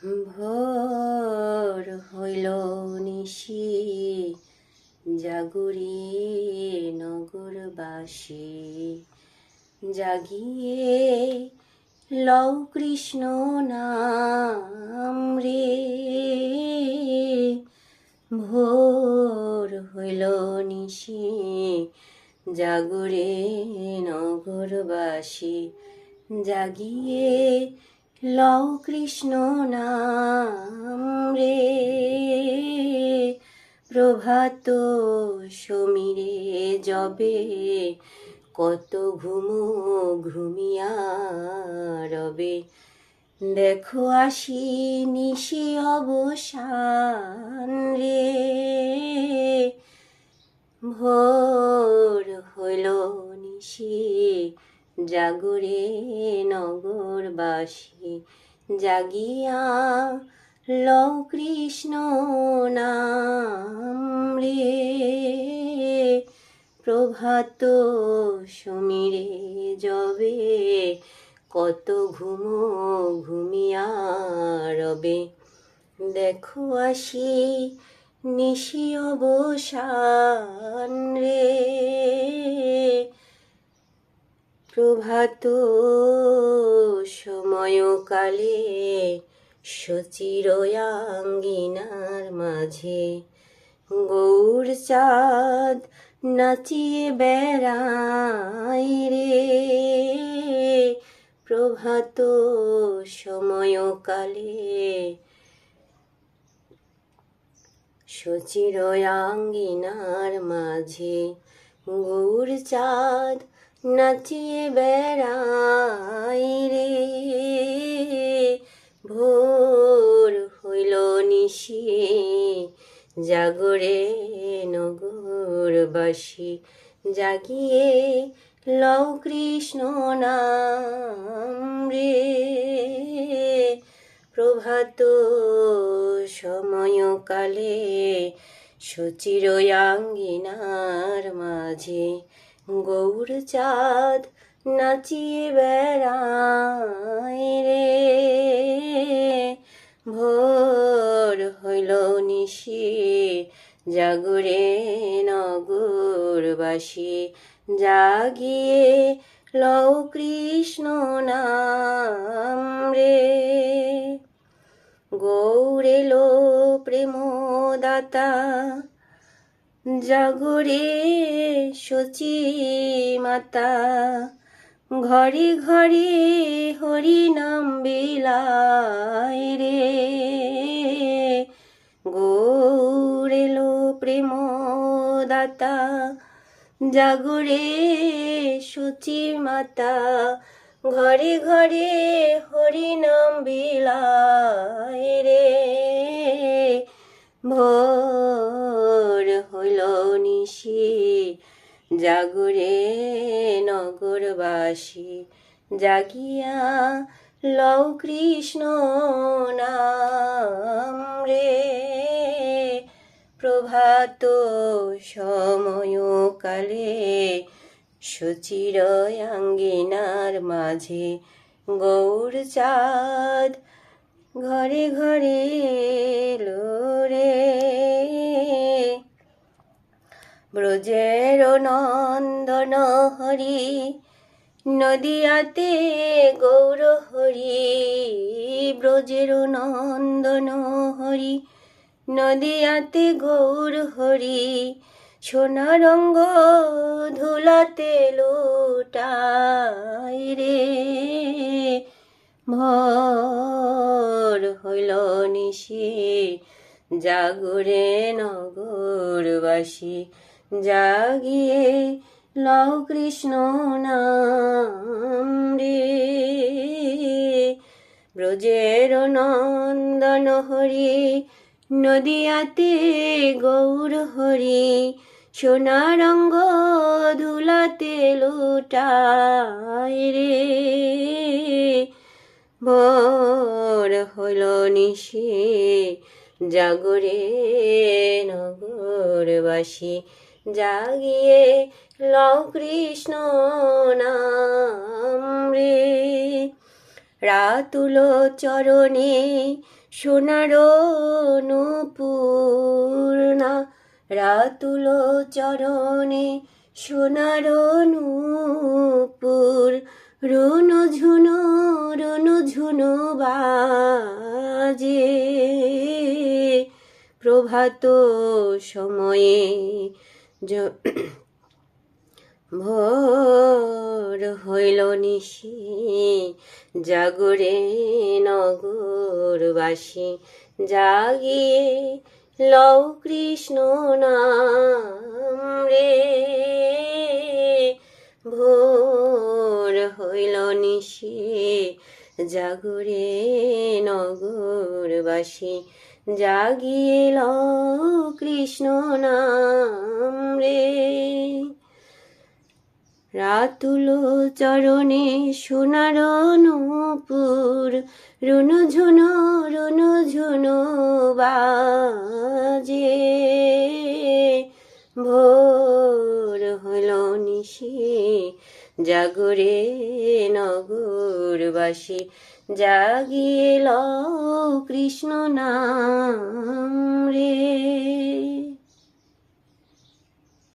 ভোর হইল নিশি, জাগরে নগরবাসী। জাগিয়ে লও কৃষ্ণ নাম রে। ভোর হইল নিশি, জাগরে নগরবাসী। জাগিয়ে লও কৃষ্ণ নাম রে। প্রভাত সমীরে যবে, কত ঘুমিয়া রবে। দেখো আসি নিশি অবসান রে। ভোর হইল নিশি, জাগরে নগরবাসী। জাগিয়া লও কৃষ্ণ নাম রে। প্রভাত সমীরে যবে, কত ঘুমিয়া রবে। দেখো আসি নিশি অবসান রে। প্রভাত সময়কালে সচিরয়াঙ্গিনার মাঝে, গৌর চাঁদ নাচিয়ে বেড়াই রে। প্রভাত সময়কালে সচিরয়াঙ্গিনার মাঝে, গৌর চাঁদ নাচিয়ে বেড়াই রে। ভোর হইল নিশি, জাগরে নগরবাসী। জাগিয়ে লও কৃষ্ণ নাম রে। প্রভাত সময়কালে সচিরয়াঙ্গিনার মাঝে, গৌর চাঁদ নাচিয়ে বেড়াই রে। ভোর হইল নিশি, জাগরে নগরবাসী। জাগিয়ে লও কৃষ্ণ নাম রে। গৌর এলো প্রেমদাতা, জাগরে সচি মাতা। ঘরে ঘরে হরি নাম বিলায় রে। গৌর এলো প্রেমদাতা, জাগরে সচি মাতা। ঘরে ঘরে হরি নাম বিলায় রে। ভোর হইল নিশি, জাগরে নগরবাসী। জাগিয়া লও কৃষ্ণ নাম রে। প্রভাত সময়কালে সচিরয়াঙ্গিনার মাঝে, গৌর চাঁদ ঘরে ঘরে এলো রে। ব্রজের নন্দন হরি, নদিয়াতে গৌর হরি। ব্রজের নন্দন হরি, নদিয়াতে গৌর হরি। সোনারঙ্গ ধুলাতে লুটাই রে। ভোর হইল নিশি, জাগরে নগরবাসী। জাগিয়ে লও কৃষ্ণ নাম রে। ব্রজের নন্দন হরি, নদিয়াতে গৌর হরি। সোনারঙ্গ ধুলাতে লুটাই রে। ভোর হইল নিশি, জাগরে নগরবাসী। জাগিয়ে লও কৃষ্ণ নাম রে। রাতুল চরণে সোনার নূপুরনা রাতুল চরণে, সোনার নূপুর রুনু ঝুনু বাজে, প্রভাত সময়ে ভোর হইল নিশি, জাগরে নগরবাসী, জাগিয়ে লও কৃষ্ণ নাম রে। ভোর হইল নিশি, জাগরে নগরবাসী, জাগিয়ে লও কৃষ্ণ নাম রে। রাতুল চরণে সোনার নূপুর রুনু ঝুনু বাজে, ভোর হইল নিশি, জাগরে নগরবাসী, জাগিয়ে লও কৃষ্ণ নাম রে।